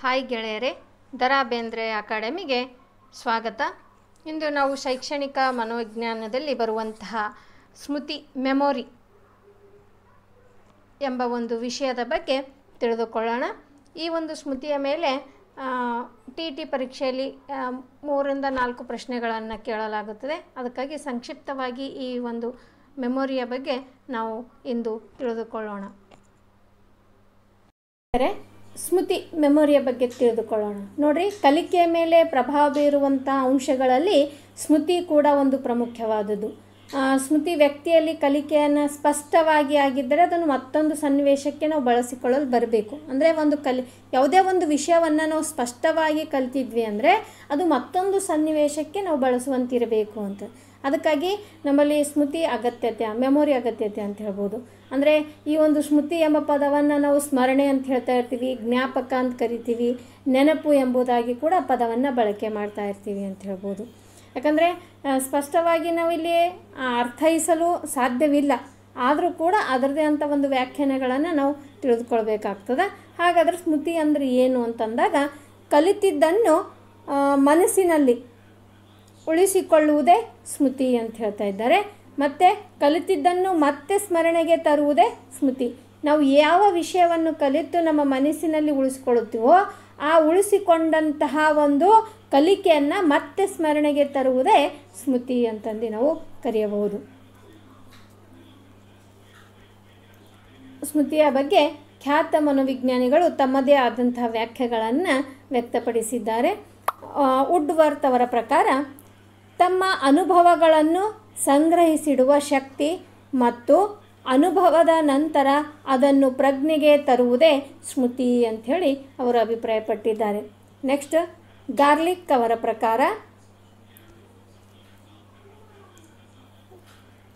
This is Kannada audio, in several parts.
ಹಾಯ್ ಗೆಳೆಯರೇ, ದರಾ ಬೇಂದ್ರೆ ಅಕಾಡೆಮಿಗೆ ಸ್ವಾಗತ. ಇಂದು ನಾವು ಶೈಕ್ಷಣಿಕ ಮನೋವಿಜ್ಞಾನದಲ್ಲಿ ಬರುವಂತಹ ಸ್ಮೃತಿ ಮೆಮೊರಿ ಎಂಬ ಒಂದು ವಿಷಯದ ಬಗ್ಗೆ ತಿಳಿದುಕೊಳ್ಳೋಣ. ಈ ಒಂದು ಸ್ಮೃತಿಯ ಮೇಲೆ ಟಿ ಪರೀಕ್ಷೆಯಲ್ಲಿ 3ರಿಂದ 4 ಪ್ರಶ್ನೆಗಳನ್ನು ಕೇಳಲಾಗುತ್ತದೆ. ಅದಕ್ಕಾಗಿ ಸಂಕ್ಷಿಪ್ತವಾಗಿ ಈ ಒಂದು ಮೆಮೊರಿಯ ಬಗ್ಗೆ ನಾವು ಇಂದು ತಿಳಿದುಕೊಳ್ಳೋಣ. ಸ್ಮೃತಿ ಮೆಮೊರಿಯ ಬಗ್ಗೆ ತಿಳಿದುಕೊಳ್ಳೋಣ. ನೋಡ್ರಿ, ಕಲಿಕೆಯ ಮೇಲೆ ಪ್ರಭಾವ ಬೀರುವಂಥ ಅಂಶಗಳಲ್ಲಿ ಸ್ಮೃತಿ ಕೂಡ ಒಂದು ಪ್ರಮುಖವಾದದ್ದು. ಸ್ಮೃತಿ ವ್ಯಕ್ತಿಯಲ್ಲಿ ಕಲಿಕೆಯನ್ನು ಸ್ಪಷ್ಟವಾಗಿ ಆಗಿದ್ದರೆ ಅದನ್ನು ಮತ್ತೊಂದು ಸನ್ನಿವೇಶಕ್ಕೆ ನಾವು ಬಳಸಿಕೊಳ್ಳಲು ಬರಬೇಕು. ಅಂದರೆ ಯಾವುದೇ ಒಂದು ವಿಷಯವನ್ನು ನಾವು ಸ್ಪಷ್ಟವಾಗಿ ಕಲಿತಿದ್ವಿ ಅಂದರೆ ಅದು ಮತ್ತೊಂದು ಸನ್ನಿವೇಶಕ್ಕೆ ನಾವು ಬಳಸುವಂತಿರಬೇಕು ಅಂತ. ಅದಕ್ಕಾಗಿ ನಮ್ಮಲ್ಲಿ ಸ್ಮೃತಿ ಅಗತ್ಯತೆ, ಮೆಮೊರಿ ಅಗತ್ಯತೆ ಅಂತ ಹೇಳ್ಬೋದು. ಅಂದರೆ ಈ ಒಂದು ಸ್ಮೃತಿ ಎಂಬ ಪದವನ್ನು ನಾವು ಸ್ಮರಣೆ ಅಂತ ಹೇಳ್ತಾ ಇರ್ತೀವಿ, ಜ್ಞಾಪಕ ಅಂತ ಕರಿತೀವಿ, ನೆನಪು ಎಂಬುದಾಗಿ ಕೂಡ ಪದವನ್ನು ಬಳಕೆ ಮಾಡ್ತಾ ಇರ್ತೀವಿ ಅಂತ ಹೇಳ್ಬೋದು. ಯಾಕಂದರೆ ಸ್ಪಷ್ಟವಾಗಿ ನಾವಿಲ್ಲಿ ಅರ್ಥೈಸಲು ಸಾಧ್ಯವಿಲ್ಲ, ಆದರೂ ಕೂಡ ಅದರದೇ ಅಂಥ ಒಂದು ವ್ಯಾಖ್ಯಾನಗಳನ್ನು ನಾವು ತಿಳಿದುಕೊಳ್ಬೇಕಾಗ್ತದೆ. ಹಾಗಾದರೆ ಸ್ಮೃತಿ ಅಂದರೆ ಏನು ಅಂತಂದಾಗ, ಕಲಿತಿದ್ದನ್ನು ಮನಸ್ಸಿನಲ್ಲಿ ಉಳಿಸಿಕೊಳ್ಳುವುದೇ ಸ್ಮೃತಿ ಅಂತ ಹೇಳ್ತಾ ಇದ್ದಾರೆ. ಮತ್ತು ಕಲಿತಿದ್ದನ್ನು ಮತ್ತೆ ಸ್ಮರಣೆಗೆ ತರುವುದೇ ಸ್ಮೃತಿ. ನಾವು ಯಾವ ವಿಷಯವನ್ನು ಕಲಿತು ನಮ್ಮ ಮನಸ್ಸಿನಲ್ಲಿ ಉಳಿಸಿಕೊಳ್ಳುತ್ತೀವೋ ಆ ಉಳಿಸಿಕೊಂಡಂತಹ ಒಂದು ಕಲಿಕೆಯನ್ನು ಮತ್ತೆ ಸ್ಮರಣೆಗೆ ತರುವುದೇ ಸ್ಮೃತಿ ಅಂತಂದು ನಾವು ಕರೆಯಬಹುದು. ಸ್ಮೃತಿಯ ಬಗ್ಗೆ ಖ್ಯಾತ ಮನೋವಿಜ್ಞಾನಿಗಳು ತಮ್ಮದೇ ಆದಂತಹ ವ್ಯಾಖ್ಯೆಗಳನ್ನು ವ್ಯಕ್ತಪಡಿಸಿದ್ದಾರೆ. ವುಡ್ವರ್ತ್ ಅವರ ಪ್ರಕಾರ ತಮ್ಮ ಅನುಭವಗಳನ್ನು ಸಂಗ್ರಹಿಸಿಡುವ ಶಕ್ತಿ ಮತ್ತು ಅನುಭವದ ನಂತರ ಅದನ್ನು ಪ್ರಜ್ಞೆಗೆ ತರುವುದೇ ಸ್ಮೃತಿ ಅಂಥೇಳಿ ಅವರು ಅಭಿಪ್ರಾಯಪಟ್ಟಿದ್ದಾರೆ. ನೆಕ್ಸ್ಟ್, ಗಾರ್ಲಿಕ್ ಅವರ ಪ್ರಕಾರ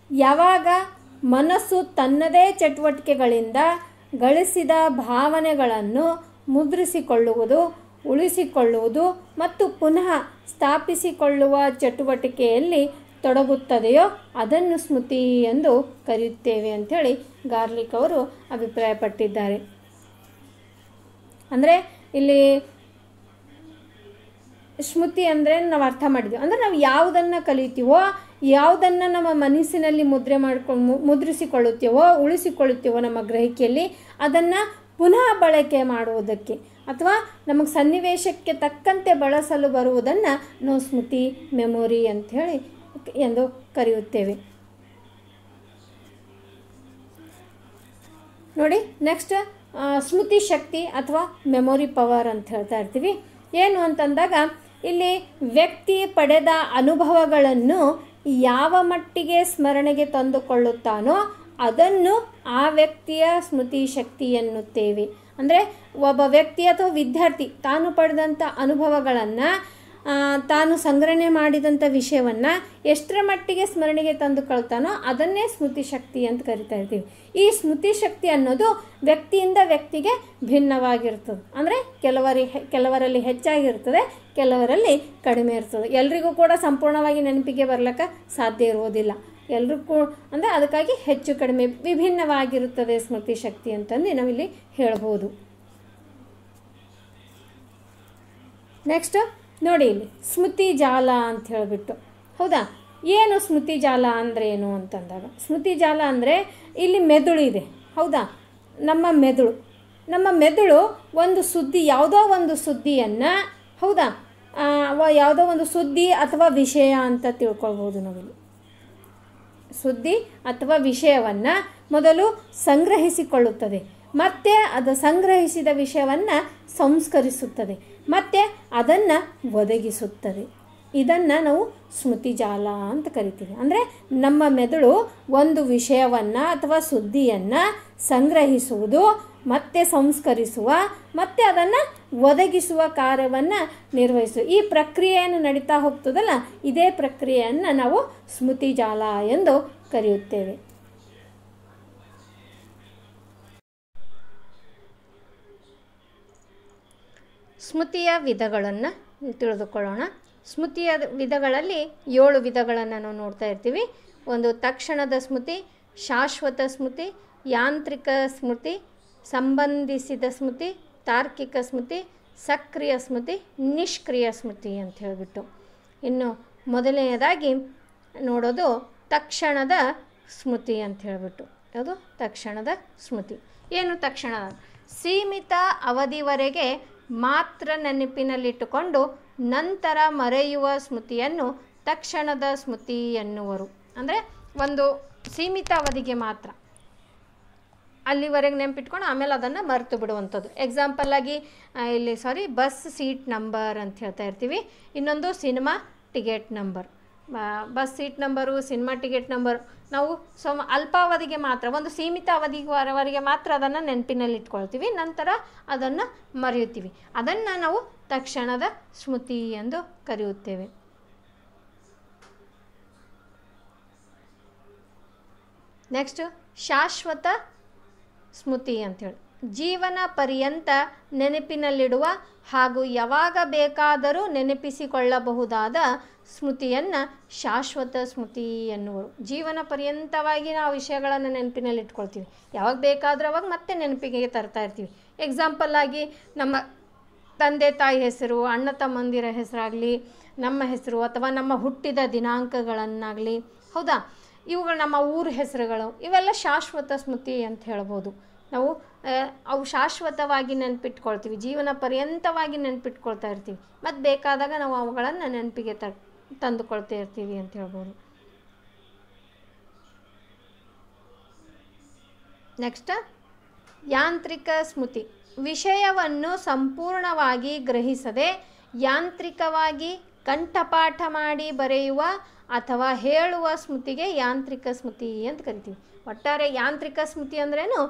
ಯಾವಾಗ ಮನಸ್ಸು ತನ್ನದೇ ಚಟುವಟಿಕೆಗಳಿಂದ ಗಳಿಸಿದ ಭಾವನೆಗಳನ್ನು ಮುದ್ರಿಸಿಕೊಳ್ಳುವುದು, ಉಳಿಸಿಕೊಳ್ಳುವುದು ಮತ್ತು ಪುನಃ ಸ್ಥಾಪಿಸಿಕೊಳ್ಳುವ ಚಟುವಟಿಕೆಯಲ್ಲಿ ತೊಡಗುತ್ತದೆಯೋ ಅದನ್ನು ಸ್ಮೃತಿ ಎಂದು ಕರೆಯುತ್ತೇವೆ ಅಂಥೇಳಿ ಗಾರ್ಲಿಕ್ ಅವರು ಅಭಿಪ್ರಾಯಪಟ್ಟಿದ್ದಾರೆ. ಅಂದರೆ ಇಲ್ಲಿ ಸ್ಮೃತಿ ಅಂದರೆ ನಾವು ಅರ್ಥ ಮಾಡಿದ್ವಿ ಅಂದರೆ ನಾವು ಯಾವುದನ್ನು ಕಲಿತೀವೋ, ಯಾವುದನ್ನು ನಮ್ಮ ಮನಸ್ಸಿನಲ್ಲಿ ಮುದ್ರಿಸಿಕೊಳ್ಳುತ್ತೀವೋ, ಉಳಿಸಿಕೊಳ್ಳುತ್ತೀವೋ ನಮ್ಮ ಗ್ರಹಿಕೆಯಲ್ಲಿ, ಅದನ್ನು ಪುನಃ ಬಳಕೆ ಮಾಡುವುದಕ್ಕೆ ಅಥವಾ ನಮಗೆ ಸನ್ನಿವೇಶಕ್ಕೆ ತಕ್ಕಂತೆ ಬಳಸಲು ಬರುವುದನ್ನು ನಾವು ಸ್ಮೃತಿ ಮೆಮೊರಿ ಅಂಥೇಳಿ ಎಂದು ಕರೆಯುತ್ತೇವೆ. ನೋಡಿ, ನೆಕ್ಸ್ಟ್ ಸ್ಮೃತಿ ಶಕ್ತಿ ಅಥವಾ ಮೆಮೊರಿ ಪವರ್ ಅಂತ ಹೇಳ್ತಾ ಇರ್ತೀವಿ. ಏನು ಅಂತಂದಾಗ ಇಲ್ಲಿ ವ್ಯಕ್ತಿ ಪಡೆದ ಅನುಭವಗಳನ್ನು ಯಾವ ಮಟ್ಟಿಗೆ ಸ್ಮರಣೆಗೆ ತಂದುಕೊಳ್ಳುತ್ತಾನೋ ಅದನ್ನು ಆ ವ್ಯಕ್ತಿಯ ಸ್ಮೃತಿ ಶಕ್ತಿ ಎನ್ನುತ್ತೇವೆ. ಅಂದರೆ ಒಬ್ಬ ವ್ಯಕ್ತಿ ಅಥವಾ ವಿದ್ಯಾರ್ಥಿ ತಾನು ಪಡೆದಂಥ ಅನುಭವಗಳನ್ನು, ತಾನು ಸಂಗ್ರಹಣೆ ಮಾಡಿದಂಥ ವಿಷಯವನ್ನು ಎಷ್ಟರ ಮಟ್ಟಿಗೆ ಸ್ಮರಣೆಗೆ ತಂದುಕೊಳ್ತಾನೋ ಅದನ್ನೇ ಸ್ಮೃತಿ ಶಕ್ತಿ ಅಂತ ಕರಿತಾ ಇರ್ತೀವಿ. ಈ ಸ್ಮೃತಿ ಶಕ್ತಿ ಅನ್ನೋದು ವ್ಯಕ್ತಿಯಿಂದ ವ್ಯಕ್ತಿಗೆ ಭಿನ್ನವಾಗಿರ್ತದೆ. ಅಂದರೆ ಕೆಲವರಲ್ಲಿ ಹೆಚ್ಚಾಗಿರ್ತದೆ, ಕೆಲವರಲ್ಲಿ ಕಡಿಮೆ ಇರ್ತದೆ. ಎಲ್ರಿಗೂ ಕೂಡ ಸಂಪೂರ್ಣವಾಗಿ ನೆನಪಿಗೆ ಬರ್ಲಿಕ್ಕೆ ಸಾಧ್ಯ ಇರುವುದಿಲ್ಲ. ಎಲ್ರಿಗೂ ಅಂದರೆ ಅದಕ್ಕಾಗಿ ಹೆಚ್ಚು ಕಡಿಮೆ ವಿಭಿನ್ನವಾಗಿರುತ್ತದೆ ಸ್ಮೃತಿ ಶಕ್ತಿ ಅಂತಂದು ನಾವಿಲ್ಲಿ ಹೇಳ್ಬೋದು. ನೆಕ್ಸ್ಟ್ ನೋಡಿ, ಇಲ್ಲಿ ಸ್ಮೃತಿ ಜಾಲ ಅಂತ ಹೇಳಿಬಿಟ್ಟು, ಹೌದಾ, ಏನು ಸ್ಮೃತಿ ಜಾಲ ಅಂದರೆ ಏನು ಅಂತಂದಾಗ, ಸ್ಮೃತಿ ಜಾಲ ಅಂದರೆ ಇಲ್ಲಿ ಮೆದುಳು ಇದೆ, ಹೌದಾ, ನಮ್ಮ ಮೆದುಳು ಒಂದು ಸುದ್ದಿ, ಯಾವುದೋ ಒಂದು ಸುದ್ದಿಯನ್ನು, ಹೌದಾ, ಯಾವುದೋ ಒಂದು ಸುದ್ದಿ ಅಥವಾ ವಿಷಯ ಅಂತ ತಿಳ್ಕೊಳ್ಬೋದು ನಾವಿಲ್ಲಿ. ಸುದ್ದಿ ಅಥವಾ ವಿಷಯವನ್ನು ಮೊದಲು ಸಂಗ್ರಹಿಸಿಕೊಳ್ಳುತ್ತದೆ, ಮತ್ತು ಅದು ಸಂಗ್ರಹಿಸಿದ ವಿಷಯವನ್ನು ಸಂಸ್ಕರಿಸುತ್ತದೆ, ಮತ್ತು ಅದನ್ನು ಒದಗಿಸುತ್ತದೆ. ಇದನ್ನು ನಾವು ಸ್ಮೃತಿ ಜಾಲ ಅಂತ ಕರಿತೀವಿ. ಅಂದರೆ ನಮ್ಮ ಮೆದುಳು ಒಂದು ವಿಷಯವನ್ನು ಅಥವಾ ಸುದ್ದಿಯನ್ನು ಸಂಗ್ರಹಿಸುವುದು, ಮತ್ತು ಸಂಸ್ಕರಿಸುವ, ಮತ್ತು ಅದನ್ನು ಒದಗಿಸುವ ಕಾರ್ಯವನ್ನು ನಿರ್ವಹಿಸುವ ಈ ಪ್ರಕ್ರಿಯೆಯನ್ನು ನಡೀತಾ ಹೋಗ್ತದಲ್ಲ, ಇದೇ ಪ್ರಕ್ರಿಯೆಯನ್ನು ನಾವು ಸ್ಮೃತಿ ಜಾಲ ಎಂದು ಕರೆಯುತ್ತೇವೆ. ಸ್ಮೃತಿಯ ವಿಧಗಳನ್ನು ತಿಳಿದುಕೊಳ್ಳೋಣ. ಸ್ಮೃತಿಯ ವಿಧಗಳಲ್ಲಿ 7 ವಿಧಗಳನ್ನು ನಾವು ನೋಡ್ತಾ ಇರ್ತೀವಿ. ಒಂದು ತಕ್ಷಣದ ಸ್ಮೃತಿ, ಶಾಶ್ವತ ಸ್ಮೃತಿ, ಯಾಂತ್ರಿಕ ಸ್ಮೃತಿ, ಸಂಬಂಧಿಸಿದ ಸ್ಮೃತಿ, ತಾರ್ಕಿಕ ಸ್ಮೃತಿ, ಸಕ್ರಿಯ ಸ್ಮೃತಿ, ನಿಷ್ಕ್ರಿಯ ಸ್ಮೃತಿ ಅಂತ ಹೇಳಿಬಿಟ್ಟು. ಇನ್ನು ಮೊದಲನೆಯದಾಗಿ ನೋಡೋದು ತಕ್ಷಣದ ಸ್ಮೃತಿ ಅಂತ ಹೇಳಿಬಿಟ್ಟು. ಯಾವುದು? ತಕ್ಷಣದ ಸ್ಮೃತಿ. ಏನು ತಕ್ಷಣದ? ಸೀಮಿತ ಅವಧಿವರೆಗೆ ಮಾತ್ರ ನೆನಪಿನಲ್ಲಿಟ್ಟುಕೊಂಡು ನಂತರ ಮರೆಯುವ ಸ್ಮೃತಿಯನ್ನು ತಕ್ಷಣದ ಸ್ಮೃತಿ ಎನ್ನುವರು. ಅಂದರೆ ಒಂದು ಸೀಮಿತ ಅವಧಿಗೆ ಮಾತ್ರ, ಅಲ್ಲಿವರೆಗೆ ನೆನಪಿಟ್ಕೊಂಡು ಆಮೇಲೆ ಅದನ್ನು ಮರೆತು ಬಿಡುವಂಥದ್ದು. ಎಕ್ಸಾಂಪಲ್ಲಾಗಿ ಇಲ್ಲಿ ಬಸ್ ಸೀಟ್ ನಂಬರ್ ಅಂತ ಹೇಳ್ತಾ ಇರ್ತೀವಿ. ಇನ್ನೊಂದು cinema ticket number. Bus seat number, cinema ticket number ನಾವು ಅಲ್ಪಾವಧಿಗೆ ಮಾತ್ರ, ಒಂದು ಸೀಮಿತ ಅವಧಿವರೆಗೆ ಮಾತ್ರ ಅದನ್ನು ನೆನಪಿನಲ್ಲಿ ಇಟ್ಕೊಳ್ತೀವಿ, ನಂತರ ಅದನ್ನು ಮರೆಯುತ್ತೀವಿ. ಅದನ್ನು ನಾವು ತಕ್ಷಣದ ಸ್ಮೃತಿ ಎಂದು ಕರೆಯುತ್ತೇವೆ. ನೆಕ್ಸ್ಟ್ ಶಾಶ್ವತ ಸ್ಮೃತಿ ಅಂಥೇಳಿ. ಜೀವನ ಪರ್ಯಂತ ನೆನಪಿನಲ್ಲಿಡುವ ಹಾಗೂ ಯಾವಾಗ ಬೇಕಾದರೂ ನೆನಪಿಸಿಕೊಳ್ಳಬಹುದಾದ ಸ್ಮೃತಿಯನ್ನು ಶಾಶ್ವತ ಸ್ಮೃತಿ ಎನ್ನುವರು. ಜೀವನ ಪರ್ಯಂತವಾಗಿ ನಾವು ವಿಷಯಗಳನ್ನು ನೆನಪಿನಲ್ಲಿ ಇಟ್ಕೊಳ್ತೀವಿ, ಯಾವಾಗ ಬೇಕಾದರೂ ಅವಾಗ ಮತ್ತೆ ನೆನಪಿಗೆ ತರ್ತಾ ಇರ್ತೀವಿ. ಎಕ್ಸಾಂಪಲ್ಲಾಗಿ ನಮ್ಮ ತಂದೆ ತಾಯಿ ಹೆಸರು, ಅಣ್ಣ ತಮ್ಮಂದಿರ ಹೆಸರಾಗಲಿ, ನಮ್ಮ ಹೆಸರು ಅಥವಾ ನಮ್ಮ ಹುಟ್ಟಿದ ದಿನಾಂಕಗಳನ್ನಾಗಲಿ, ಹೌದಾ, ಇವುಗಳು ನಮ್ಮ ಊರ ಹೆಸರುಗಳು, ಇವೆಲ್ಲ ಶಾಶ್ವತ ಸ್ಮೃತಿ ಅಂತ ಹೇಳ್ಬೋದು. ನಾವು ಅವು ಶಾಶ್ವತವಾಗಿ ನೆನಪಿಟ್ಕೊಳ್ತೀವಿ, ಜೀವನ ಪರ್ಯಂತವಾಗಿ ನೆನಪಿಟ್ಕೊಳ್ತಾ ಇರ್ತೀವಿ, ಮತ್ತು ಬೇಕಾದಾಗ ನಾವು ಅವುಗಳನ್ನು ನೆನಪಿಗೆ ತಂದುಕೊಳ್ತಾ ಇರ್ತೀವಿ ಅಂತ ಹೇಳ್ಬೋದು. ನೆಕ್ಸ್ಟ್ ಯಾಂತ್ರಿಕ ಸ್ಮೃತಿ. ವಿಷಯವನ್ನು ಸಂಪೂರ್ಣವಾಗಿ ಗ್ರಹಿಸದೆ ಯಾಂತ್ರಿಕವಾಗಿ ಕಂಠಪಾಠ ಮಾಡಿ ಬರೆಯುವ ಅಥವಾ ಹೇಳುವ ಸ್ಮೃತಿಗೆ ಯಾಂತ್ರಿಕ ಸ್ಮೃತಿ ಅಂತ ಕರಿತೀವಿ. ಒಟ್ಟಾರೆ ಯಾಂತ್ರಿಕ ಸ್ಮೃತಿ ಅಂದ್ರೇನು?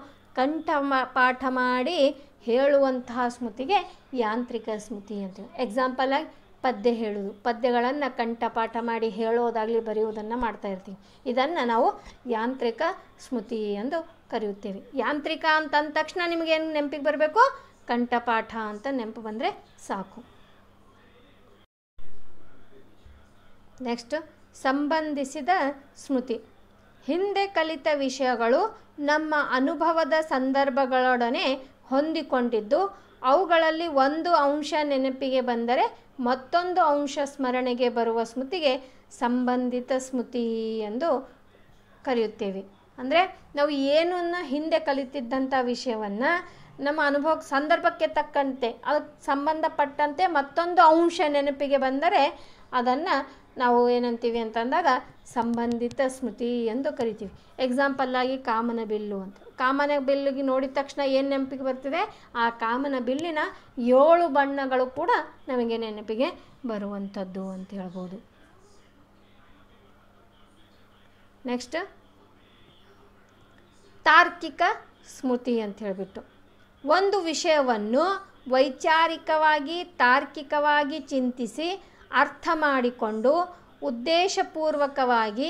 ಪಾಠ ಮಾಡಿ ಹೇಳುವಂತಹ ಸ್ಮೃತಿಗೆ ಯಾಂತ್ರಿಕ ಸ್ಮೃತಿ ಅಂತೇಳಿ. ಎಕ್ಸಾಂಪಲಾಗಿ ಪದ್ಯ ಹೇಳೋದು, ಪದ್ಯಗಳನ್ನು ಕಂಠಪಾಠ ಮಾಡಿ ಹೇಳೋದಾಗಲಿ ಬರೆಯುವುದನ್ನು ಮಾಡ್ತಾ ಇರ್ತೀವಿ. ಇದನ್ನು ನಾವು ಯಾಂತ್ರಿಕ ಸ್ಮೃತಿ ಎಂದು ಕರೆಯುತ್ತೇವೆ. ಯಾಂತ್ರಿಕ ಅಂತಂದ ತಕ್ಷಣ ನಿಮಗೇನು ನೆನಪಿಗೆ ಬರಬೇಕು? ಕಂಠಪಾಠ ಅಂತ ನೆನಪು ಬಂದರೆ ಸಾಕು. ನೆಕ್ಸ್ಟ್ ಸಂಬಂಧಿಸಿದ ಸ್ಮೃತಿ. ಹಿಂದೆ ಕಲಿತ ವಿಷಯಗಳು ನಮ್ಮ ಅನುಭವದ ಸಂದರ್ಭಗಳೊಡನೆ ಹೊಂದಿಕೊಂಡಿದ್ದು ಅವುಗಳಲ್ಲಿ ಒಂದು ಅಂಶ ನೆನಪಿಗೆ ಬಂದರೆ ಮತ್ತೊಂದು ಅಂಶ ಸ್ಮರಣೆಗೆ ಬರುವ ಸ್ಮೃತಿಗೆ ಸಂಬಂಧಿತ ಸ್ಮೃತಿ ಎಂದು ಕರೆಯುತ್ತೇವೆ. ಅಂದರೆ ನಾವು ಏನನ್ನು ಹಿಂದೆ ಕಲಿತಿದ್ದಂಥ ವಿಷಯವನ್ನು ನಮ್ಮ ಅನುಭವ ಸಂದರ್ಭಕ್ಕೆ ತಕ್ಕಂತೆ ಅದಕ್ಕೆ ಸಂಬಂಧಪಟ್ಟಂತೆ ಮತ್ತೊಂದು ಅಂಶ ನೆನಪಿಗೆ ಬಂದರೆ ಅದನ್ನು ನಾವು ಏನಂತೀವಿ ಅಂತಂದಾಗ ಸಂಬಂಧಿತ ಸ್ಮೃತಿ ಎಂದು ಕರಿತೀವಿ. ಎಕ್ಸಾಂಪಲ್ಲಾಗಿ ಕಾಮನ ಬಿಲ್ಲು ಅಂತ. ಕಾಮನ ಬಿಲ್ಲಿಗೆ ನೋಡಿದ ತಕ್ಷಣ ಏನು ನೆನಪಿಗೆ ಬರ್ತಿದೆ? ಆ ಕಾಮನ ಬಿಲ್ಲಿನ 7 ಬಣ್ಣಗಳು ಕೂಡ ನಮಗೆ ನೆನಪಿಗೆ ಬರುವಂಥದ್ದು ಅಂತ ಹೇಳ್ಬೋದು. ನೆಕ್ಸ್ಟ್ ತಾರ್ಕಿಕ ಸ್ಮೃತಿ ಅಂತ ಹೇಳಿಬಿಟ್ಟು. ಒಂದು ವಿಷಯವನ್ನು ವೈಚಾರಿಕವಾಗಿ ತಾರ್ಕಿಕವಾಗಿ ಚಿಂತಿಸಿ ಅರ್ಥ ಮಾಡಿಕೊಂಡು ಉದ್ದೇಶಪೂರ್ವಕವಾಗಿ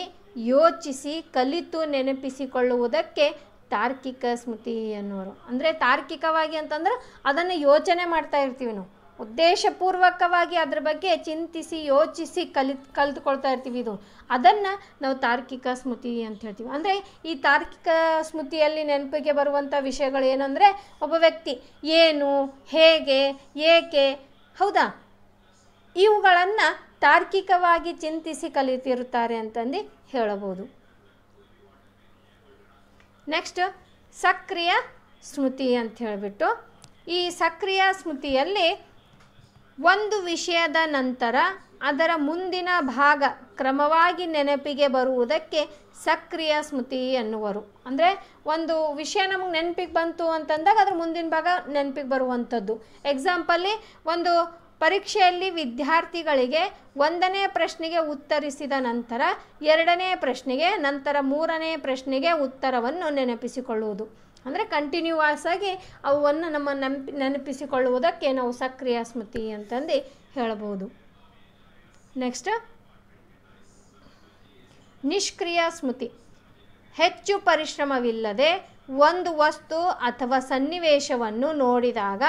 ಯೋಚಿಸಿ ಕಲಿತು ನೆನಪಿಸಿಕೊಳ್ಳುವುದಕ್ಕೆ ತಾರ್ಕಿಕ ಸ್ಮೃತಿ ಅನ್ನೋರು. ಅಂದರೆ ತಾರ್ಕಿಕವಾಗಿ ಅಂತಂದ್ರೆ ಅದನ್ನು ಯೋಚನೆ ಮಾಡ್ತಾ ಇರ್ತೀವಿ ನಾವು, ಉದ್ದೇಶಪೂರ್ವಕವಾಗಿ ಅದ್ರ ಬಗ್ಗೆ ಚಿಂತಿಸಿ ಯೋಚಿಸಿ ಕಲಿತುಕೊಳ್ತಾ ಇರ್ತೀವಿ. ಅದನ್ನು ನಾವು ತಾರ್ಕಿಕ ಸ್ಮೃತಿ ಅಂತ ಹೇಳ್ತೀವಿ. ಅಂದರೆ ಈ ತಾರ್ಕಿಕ ಸ್ಮೃತಿಯಲ್ಲಿ ನೆನಪಿಗೆ ಬರುವಂಥ ವಿಷಯಗಳು ಏನಂದರೆ, ಒಬ್ಬ ವ್ಯಕ್ತಿ ಏನು, ಹೇಗೆ, ಏಕೆ, ಹೌದಾ, ಇವುಗಳನ್ನು ತಾರ್ಕಿಕವಾಗಿ ಚಿಂತಿಸಿ ಕಲಿತಿರುತ್ತಾರೆ ಅಂತಂದು ಹೇಳಬಹುದು. ನೆಕ್ಸ್ಟ್ ಸಕ್ರಿಯ ಸ್ಮೃತಿ ಅಂತ ಹೇಳಿಬಿಟ್ಟು, ಈ ಸಕ್ರಿಯ ಸ್ಮೃತಿಯಲ್ಲಿ ಒಂದು ವಿಷಯದ ನಂತರ ಅದರ ಮುಂದಿನ ಭಾಗ ಕ್ರಮವಾಗಿ ನೆನಪಿಗೆ ಬರುವುದಕ್ಕೆ ಸಕ್ರಿಯ ಸ್ಮೃತಿ ಎನ್ನುವರು. ಅಂದರೆ ಒಂದು ವಿಷಯ ನಮಗೆ ನೆನಪಿಗೆ ಬಂತು ಅಂತಂದಾಗ ಅದರ ಮುಂದಿನ ಭಾಗ ನೆನಪಿಗೆ ಬರುವಂಥದ್ದು. ಎಕ್ಸಾಂಪಲ್ಲಿ ಒಂದು ಪರೀಕ್ಷೆಯಲ್ಲಿ ವಿದ್ಯಾರ್ಥಿಗಳಿಗೆ 1ನೇ ಪ್ರಶ್ನೆಗೆ ಉತ್ತರಿಸಿದ ನಂತರ 2ನೇ ಪ್ರಶ್ನೆಗೆ, ನಂತರ 3ನೇ ಪ್ರಶ್ನೆಗೆ ಉತ್ತರವನ್ನು ನೆನಪಿಸಿಕೊಳ್ಳುವುದು. ಅಂದರೆ ಕಂಟಿನ್ಯೂಯಸ್ ಆಗಿ ಅವನ್ನು ನಮ್ಮ ನೆನಪಿಸಿಕೊಳ್ಳುವುದಕ್ಕೆ ನಾವು ಸಕ್ರಿಯ ಸ್ಮೃತಿ ಅಂತಂದು ಹೇಳಬಹುದು. ನೆಕ್ಸ್ಟ್ ನಿಷ್ಕ್ರಿಯ ಸ್ಮೃತಿ. ಹೆಚ್ಚು ಪರಿಶ್ರಮವಿಲ್ಲದೆ ಒಂದು ವಸ್ತು ಅಥವಾ ಸನ್ನಿವೇಶವನ್ನು ನೋಡಿದಾಗ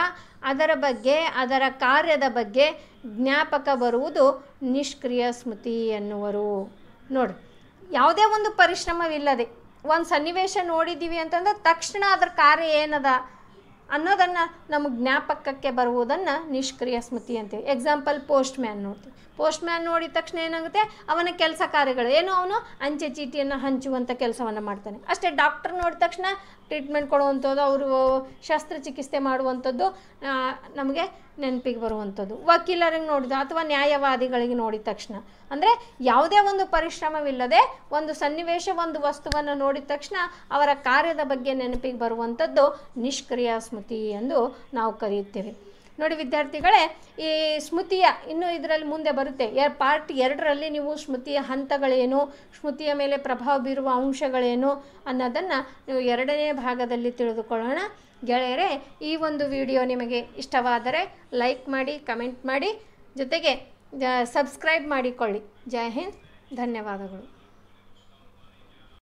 ಅದರ ಬಗ್ಗೆ, ಅದರ ಕಾರ್ಯದ ಬಗ್ಗೆ ಜ್ಞಾಪಕ ಬರುವುದು ನಿಷ್ಕ್ರಿಯ ಸ್ಮೃತಿ ಎನ್ನುವರು. ನೋಡಿ, ಯಾವುದೇ ಒಂದು ಪರಿಶ್ರಮವಿಲ್ಲದೆ ಒಂದು ಸನ್ನಿವೇಶ ನೋಡಿದ್ದೀವಿ ಅಂತಂದ್ರೆ ತಕ್ಷಣ ಅದರ ಕಾರ್ಯ ಏನದ ಅನ್ನೋದನ್ನು ನಮಗೆ ಜ್ಞಾಪಕಕ್ಕೆ ಬರುವುದನ್ನು ನಿಷ್ಕ್ರಿಯ ಸ್ಮೃತಿ ಅಂತೀವಿ. ಎಕ್ಸಾಂಪಲ್ ಪೋಸ್ಟ್ ಮ್ಯಾನ್ ನೋಡ್ತೀವಿ. ಪೋಸ್ಟ್ ಮ್ಯಾನ್ ನೋಡಿದ ತಕ್ಷಣ ಏನಾಗುತ್ತೆ, ಅವನ ಕೆಲಸ ಕಾರ್ಯಗಳು ಏನು, ಅವನು ಅಂಚೆ ಚೀಟಿಯನ್ನು ಹಂಚುವಂಥ ಕೆಲಸವನ್ನು ಮಾಡ್ತಾನೆ ಅಷ್ಟೇ. ಡಾಕ್ಟರ್ ನೋಡಿದ ತಕ್ಷಣ ಟ್ರೀಟ್ಮೆಂಟ್ ಕೊಡುವಂಥದ್ದು, ಅವರು ಶಸ್ತ್ರಚಿಕಿತ್ಸೆ ಮಾಡುವಂಥದ್ದು ನಮಗೆ ನೆನಪಿಗೆ ಬರುವಂಥದ್ದು. ವಕೀಲರಿಗೆ ನೋಡಿದ ಅಥವಾ ನ್ಯಾಯವಾದಿಗಳಿಗೆ ನೋಡಿದ ತಕ್ಷಣ, ಅಂದರೆ ಯಾವುದೇ ಒಂದು ಪರಿಶ್ರಮವಿಲ್ಲದೆ ಒಂದು ಸನ್ನಿವೇಶ, ಒಂದು ವಸ್ತುವನ್ನು ನೋಡಿದ ತಕ್ಷಣ ಅವರ ಕಾರ್ಯದ ಬಗ್ಗೆ ನೆನಪಿಗೆ ಬರುವಂಥದ್ದು ನಿಷ್ಕ್ರಿಯ ಸ್ಮೃತಿ ಎಂದು ನಾವು ಕರೆಯುತ್ತೇವೆ. ನೋಡಿ ವಿದ್ಯಾರ್ಥಿಗಳೇ, ಈ ಸ್ಮೃತಿಯ ಇನ್ನು ಇದರಲ್ಲಿ ಮುಂದೆ ಬರುತ್ತೆ ಪಾರ್ಟ್ 2ರಲ್ಲಿ ನೀವು ಸ್ಮೃತಿಯ ಹಂತಗಳೇನು, ಸ್ಮೃತಿಯ ಮೇಲೆ ಪ್ರಭಾವ ಬೀರುವ ಅಂಶಗಳೇನು ಅನ್ನೋದನ್ನು ನೀವು 2ನೇ ಭಾಗದಲ್ಲಿ ತಿಳಿದುಕೊಳ್ಳೋಣ. ಗೆಳೆಯರೇ, ಈ ಒಂದು ವಿಡಿಯೋ ನಿಮಗೆ ಇಷ್ಟವಾದರೆ ಲೈಕ್ ಮಾಡಿ, ಕಮೆಂಟ್ ಮಾಡಿ, ಜೊತೆಗೆ ಸಬ್ಸ್ಕ್ರೈಬ್ ಮಾಡಿಕೊಳ್ಳಿ. ಜೈ ಹಿಂದ್, ಧನ್ಯವಾದಗಳು.